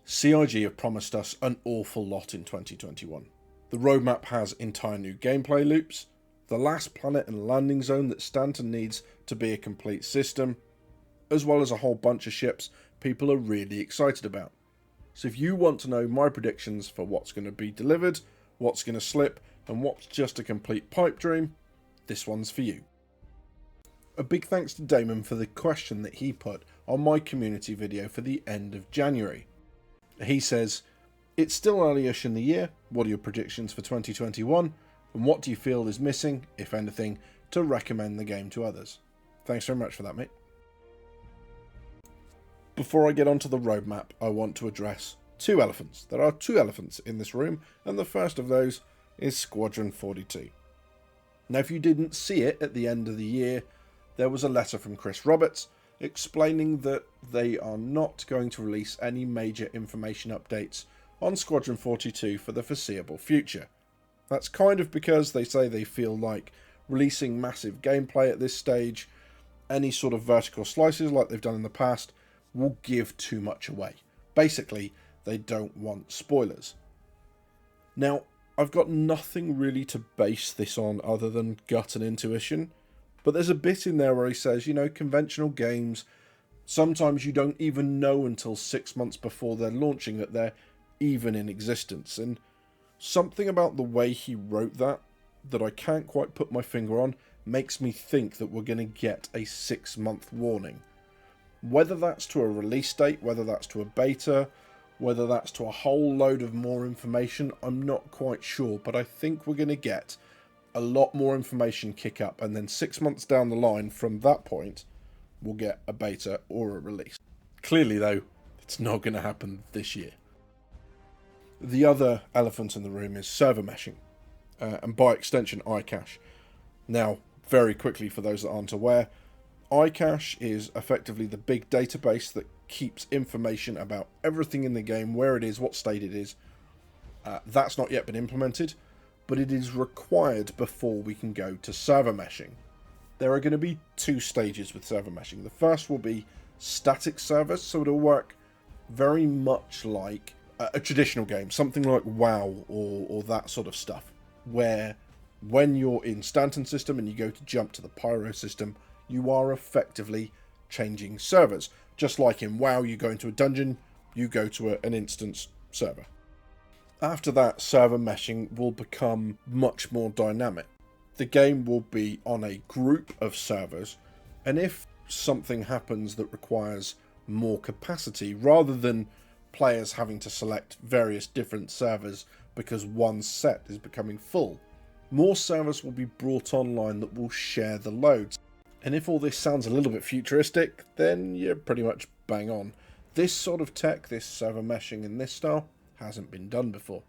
CIG have promised us an awful lot in 2021. The roadmap has entire new gameplay loops, the last planet and landing zone that Stanton needs to be a complete system, as well as a whole bunch of ships people are really excited about. So if you want to know my predictions for what's going to be delivered, what's going to slip, and what's just a complete pipe dream, this one's for you. A big thanks to Damon for the question that he put on my community video for the end of January. He says, "It's still early-ish in the year, what are your predictions for 2021, and what do you feel is missing, if anything, to recommend the game to others?" Thanks very much for that, mate. Before I get onto the roadmap, I want to address two elephants. There are two elephants in this room, and the first of those is Squadron 42. Now, if you didn't see it at the end of the year, there was a letter from Chris Roberts explaining that they are not going to release any major information updates on Squadron 42 for the foreseeable future. That's kind of because they say they feel like releasing massive gameplay at this stage, any sort of vertical slices like they've done in the past, will give too much away. Basically, they don't want spoilers. Now, I've got nothing really to base this on other than gut and intuition, but there's a bit in there where he says, conventional games, sometimes you don't even know until 6 months before they're launching that they're even in existence. And something about the way he wrote that I can't quite put my finger on makes me think that we're going to get a 6-month warning. Whether that's to a release date, whether that's to a beta, whether that's to a whole load of more information, I'm not quite sure, but I think we're going to get a lot more information kick up, and then 6 months down the line from that point, we'll get a beta or a release. Clearly, though, it's not going to happen this year. The other elephant in the room is server meshing, and by extension, iCache. Now, very quickly, for those that aren't aware, iCache is effectively the big database that keeps information about everything in the game, where it is, what state it is. That's not yet been implemented, but it is required before we can go to server meshing. There are going to be two stages with server meshing. The first will be static servers, so it'll work very much like a traditional game, something like WoW or that sort of stuff, where when you're in Stanton system and you go to jump to the Pyro system, you are effectively changing servers. Just like in WoW, you go into a dungeon, you go to an instance server. After that, server meshing will become much more dynamic. The game will be on a group of servers, and if something happens that requires more capacity, rather than players having to select various different servers because one set is becoming full, more servers will be brought online that will share the loads. And if all this sounds a little bit futuristic, then you're pretty much bang on. This sort of tech, this server meshing in this style, hasn't been done before.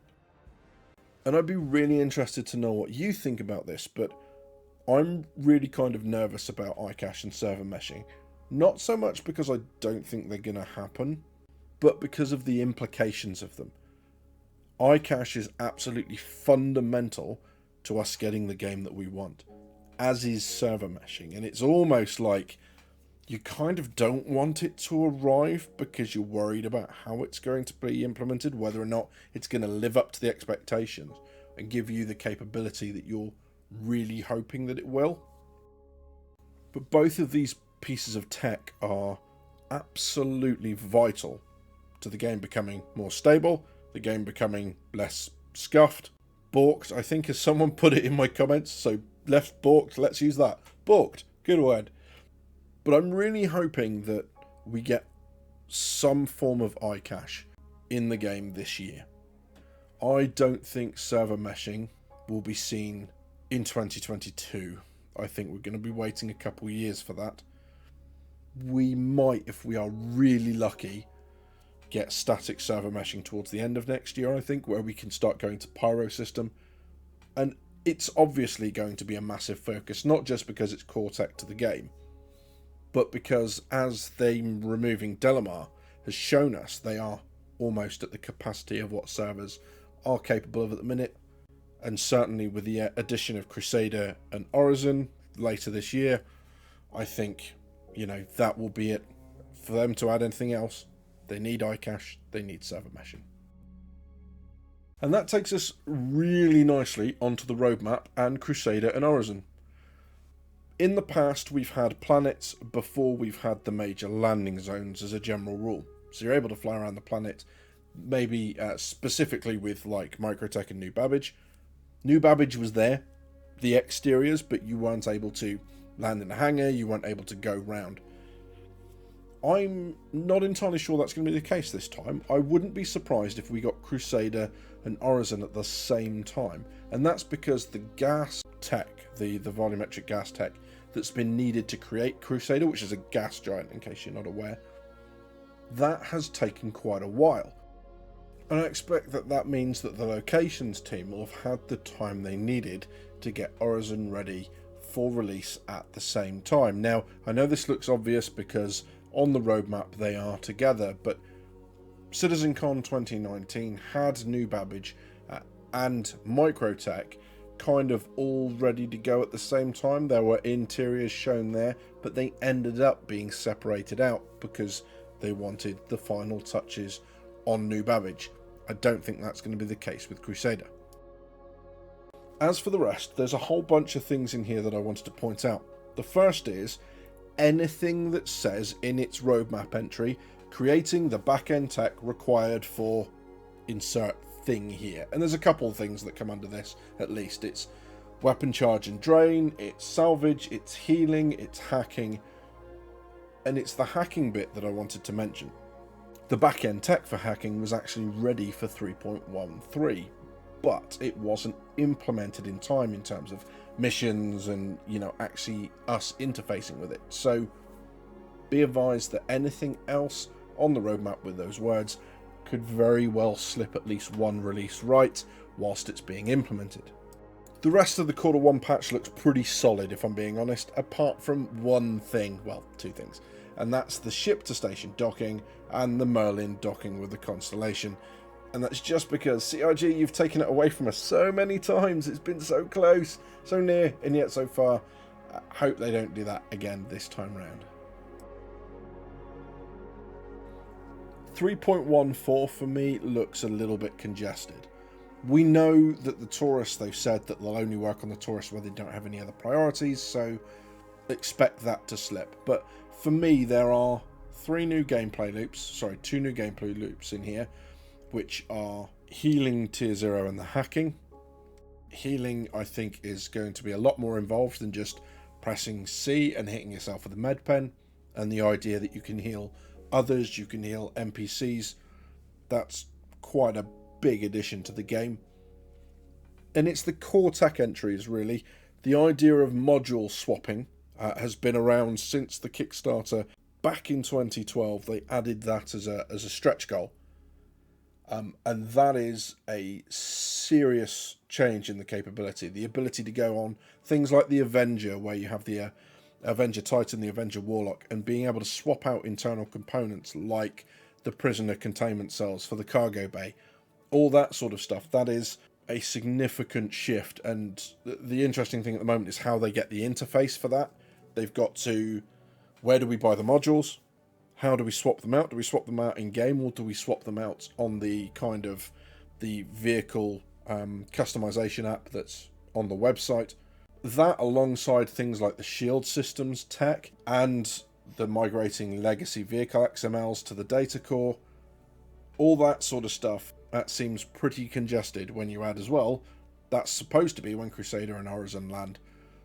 And I'd be really interested to know what you think about this, but I'm really kind of nervous about iCache and server meshing. Not so much because I don't think they're going to happen, but because of the implications of them. iCache is absolutely fundamental to us getting the game that we want, as is server meshing, and it's almost like you kind of don't want it to arrive because you're worried about how it's going to be implemented, whether or not it's going to live up to the expectations and give you the capability that you're really hoping that it will. But both of these pieces of tech are absolutely vital to the game becoming more stable, the game becoming less scuffed, balked, I think, as someone put it in my comments, so left balked, let's use that. Balked, good word. But I'm really hoping that we get some form of iCache in the game this year. I don't think server meshing will be seen in 2022. I think we're going to be waiting a couple of years for that. We might, if we are really lucky, get static server meshing towards the end of next year, I think, where we can start going to Pyro system. And it's obviously going to be a massive focus, not just because it's core tech to the game, but because as them removing Delamar has shown us, they are almost at the capacity of what servers are capable of at the minute. And certainly with the addition of Crusader and Orison later this year, I think, that will be it for them to add anything else. They need iCache, they need server meshing. And that takes us really nicely onto the roadmap and Crusader and Orison. In the past, we've had planets before we've had the major landing zones as a general rule. So you're able to fly around the planet, maybe specifically with like Microtech and New Babbage. New Babbage was there, the exteriors, but you weren't able to land in a hangar, you weren't able to go round. I'm not entirely sure that's going to be the case this time. I wouldn't be surprised if we got Crusader and Orison at the same time, and that's because the gas tech, the volumetric gas tech that's been needed to create Crusader, which is a gas giant in case you're not aware, that has taken quite a while. And I expect that means that the locations team will have had the time they needed to get Orison ready for release at the same time. Now, I know this looks obvious because on the roadmap they are together, but CitizenCon 2019 had New Babbage and Microtech kind of all ready to go at the same time. There were interiors shown there, but they ended up being separated out because they wanted the final touches on New Babbage. I don't think that's going to be the case with Crusader. As for the rest, there's a whole bunch of things in here that I wanted to point out. The first is anything that says in its roadmap entry, creating the back-end tech required for insert thing here. And there's a couple of things that come under this, at least. It's weapon charge and drain, it's salvage, it's healing, it's hacking, and it's the hacking bit that I wanted to mention. The back-end tech for hacking was actually ready for 3.13, but it wasn't implemented in time in terms of missions and, you know, actually us interfacing with it. So be advised that anything else on the roadmap with those words could very well slip at least one release right whilst it's being implemented. The rest of the Q1 patch looks pretty solid, if I'm being honest, apart from one thing, well, two things, and that's the ship-to-station docking and the Merlin docking with the Constellation. And that's just because, CRG, you've taken it away from us so many times. It's been so close, so near, and yet so far. I hope they don't do that again this time round. 3.14 for me looks a little bit congested. We know that the Taurus, they've said that they'll only work on the Taurus where they don't have any other priorities, so expect that to slip. But for me, there are two new gameplay loops in here, which are healing tier 0 and the hacking. Healing, I think, is going to be a lot more involved than just pressing C and hitting yourself with a med pen, and the idea that you can heal others, you can heal NPCs, that's quite a big addition to the game. And it's the core tech entries, really. The idea of module swapping has been around since the Kickstarter back in 2012. They added that as a stretch goal. And that is a serious change in the capability. The ability to go on things like the Avenger, where you have the Avenger Titan, the Avenger Warlock, and being able to swap out internal components like the prisoner containment cells for the cargo bay. All that sort of stuff. That is a significant shift. And the interesting thing at the moment is how they get the interface for that. They've got to, where do we buy the modules? How do we swap them out? Do we swap them out in game, or do we swap them out on the kind of the vehicle customization app that's on the website? That, alongside things like the shield systems tech and the migrating legacy vehicle XMLs to the data core, all that sort of stuff, that seems pretty congested when you add as well. That's supposed to be when Crusader and Orison land.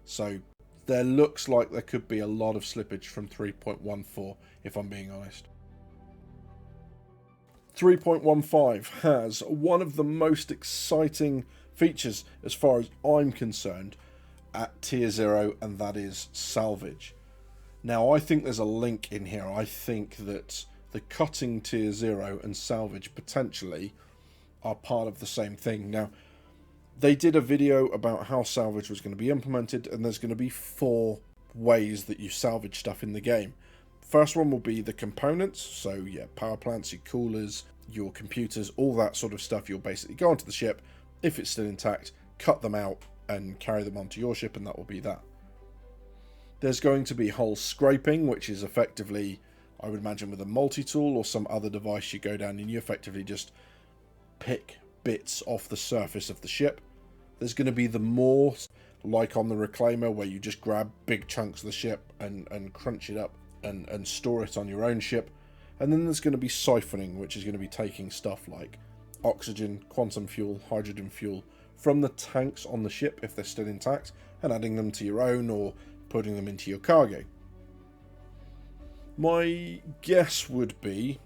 So there looks like there could be a lot of slippage from 3.14, if I'm being honest. 3.15 has one of the most exciting features, as far as I'm concerned, at tier 0, and that is salvage. Now, I think there's a link in here. I think that the cutting tier 0 and salvage potentially are part of the same thing. Now, they did a video about how salvage was going to be implemented, and there's going to be 4 ways that you salvage stuff in the game. First one will be the components, so yeah, power plants, your coolers, your computers, all that sort of stuff. You'll basically go onto the ship, if it's still intact, cut them out and carry them onto your ship, and that will be that. There's going to be hull scraping, which is effectively I would imagine with a multi-tool or some other device, you go down and you effectively just pick bits off the surface of the ship. There's going to be the more, like on the Reclaimer, where you just grab big chunks of the ship and crunch it up and store it on your own ship. And then there's going to be siphoning, which is going to be taking stuff like oxygen, quantum fuel, hydrogen fuel from the tanks on the ship, if they're still intact, and adding them to your own or putting them into your cargo. My guess would be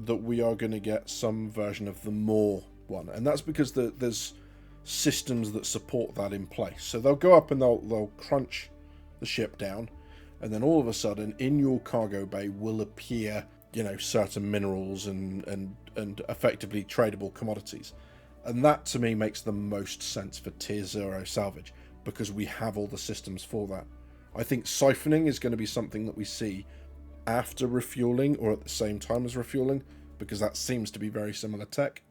that we are going to get some version of the more one, and that's because there's systems that support that in place. So they'll go up and they'll crunch the ship down, and then all of a sudden in your cargo bay will appear, certain minerals and effectively tradable commodities. And that to me makes the most sense for tier 0 salvage, because we have all the systems for that. I think siphoning is going to be something that we see after refueling or at the same time as refueling, because that seems to be very similar tech.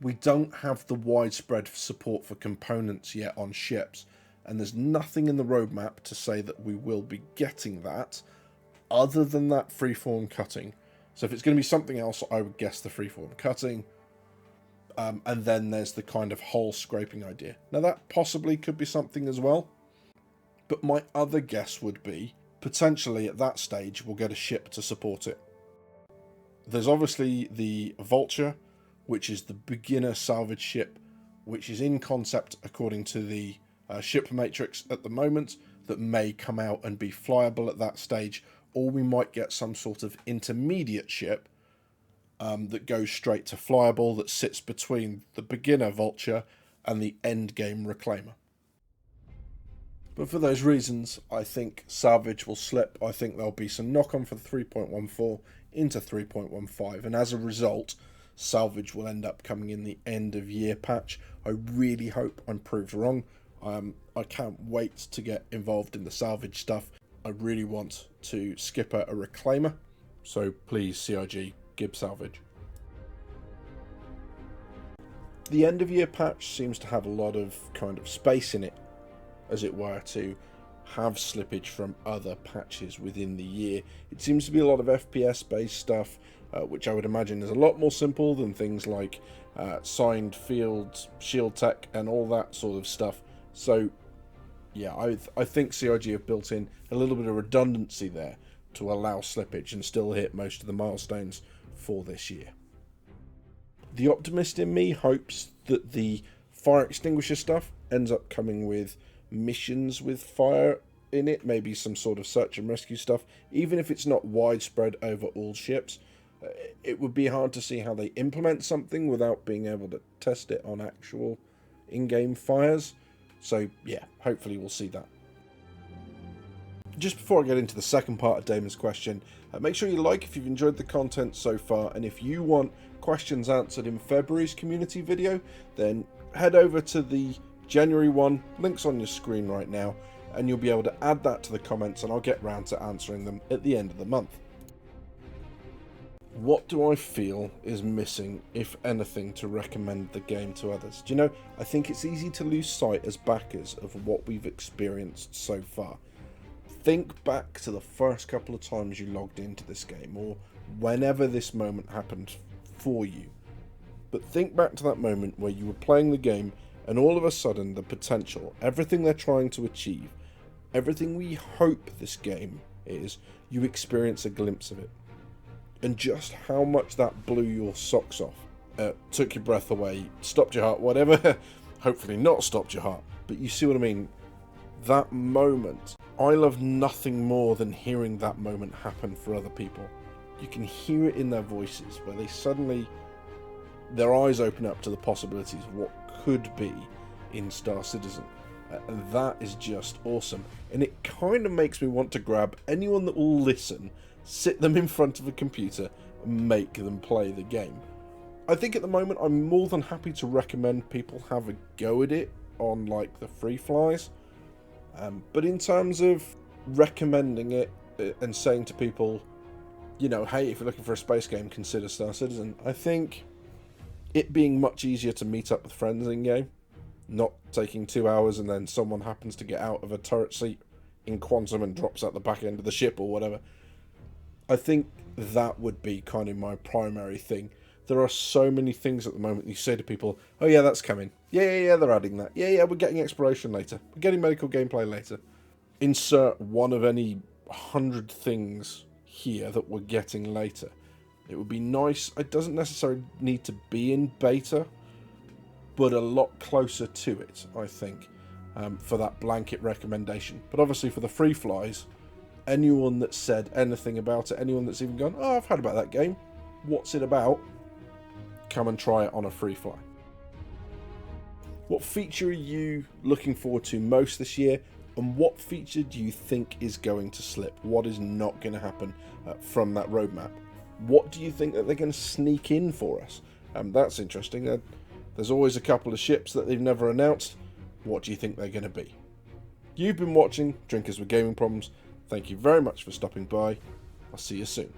We don't have the widespread support for components yet on ships, and there's nothing in the roadmap to say that we will be getting that, other than that freeform cutting. So if it's going to be something else, I would guess the freeform cutting. And then there's the kind of hull scraping idea. Now that possibly could be something as well, but my other guess would be, potentially at that stage, we'll get a ship to support it. There's obviously the Vulture, which is the beginner salvage ship, which is in concept according to the ship matrix at the moment, that may come out and be flyable at that stage, or we might get some sort of intermediate ship that goes straight to flyable, that sits between the beginner Vulture and the end game Reclaimer. But for those reasons, I think salvage will slip. I think there'll be some knock-on for the 3.14 into 3.15, and as a result, salvage will end up coming in the end of year patch. I really hope I'm proved wrong. I can't wait to get involved in the salvage stuff. I really want to skipper a Reclaimer, so please CIG, give salvage. The end of year patch seems to have a lot of kind of space in it, as it were, to have slippage from other patches within the year. It seems to be a lot of FPS based stuff, which I would imagine is a lot more simple than things like signed fields, shield tech and all that sort of stuff. So yeah, I think CIG have built in a little bit of redundancy there to allow slippage and still hit most of the milestones for this year. The optimist in me hopes that the fire extinguisher stuff ends up coming with missions with fire in it, maybe some sort of search and rescue stuff, even if it's not widespread over all ships. It would be hard to see how they implement something without being able to test it on actual in-game fires. So yeah, hopefully we'll see that. Just before I get into the second part of Damon's question, make sure you like if you've enjoyed the content so far, and if you want questions answered in February's community video, then head over to the January one, links on your screen right now, and you'll be able to add that to the comments and I'll get round to answering them at the end of the month. What do I feel is missing, if anything, to recommend the game to others? Do you know, I think it's easy to lose sight as backers of what we've experienced so far. Think back to the first couple of times you logged into this game, or whenever this moment happened for you. But think back to that moment where you were playing the game and all of a sudden the potential, everything they're trying to achieve, everything we hope this game is, you experience a glimpse of it. And just how much that blew your socks off, took your breath away, stopped your heart, whatever, hopefully not stopped your heart, but you see what I mean. That moment, I love nothing more than hearing that moment happen for other people. You can hear it in their voices, where they suddenly, their eyes open up to the possibilities of what could be in Star Citizen. And that is just awesome. And it kind of makes me want to grab anyone that will listen, sit them in front of a computer, and make them play the game. I think at the moment I'm more than happy to recommend people have a go at it on like the free flies. But in terms of recommending it and saying to people, you know, hey, if you're looking for a space game, consider Star Citizen, I think it being much easier to meet up with friends in game, not taking 2 hours and then someone happens to get out of a turret seat in Quantum and drops out the back end of the ship or whatever. I think that would be kind of my primary thing. There are so many things at the moment you say to people, oh yeah, that's coming. Yeah, they're adding that. Yeah, we're getting exploration later. We're getting medical gameplay later. Insert one of any 100 things here that we're getting later. It would be nice. It doesn't necessarily need to be in beta, but a lot closer to it, I think, for that blanket recommendation. But obviously for the free flies, anyone that said anything about it, anyone that's even gone, oh, I've heard about that game, what's it about? Come and try it on a free fly. What feature are you looking forward to most this year, and what feature do you think is going to slip? What is not going to happen from that roadmap? What do you think that they're going to sneak in for us? That's interesting. There's always a couple of ships that they've never announced. What do you think they're going to be? You've been watching Drinkers with Gaming Problems. Thank you very much for stopping by. I'll see you soon.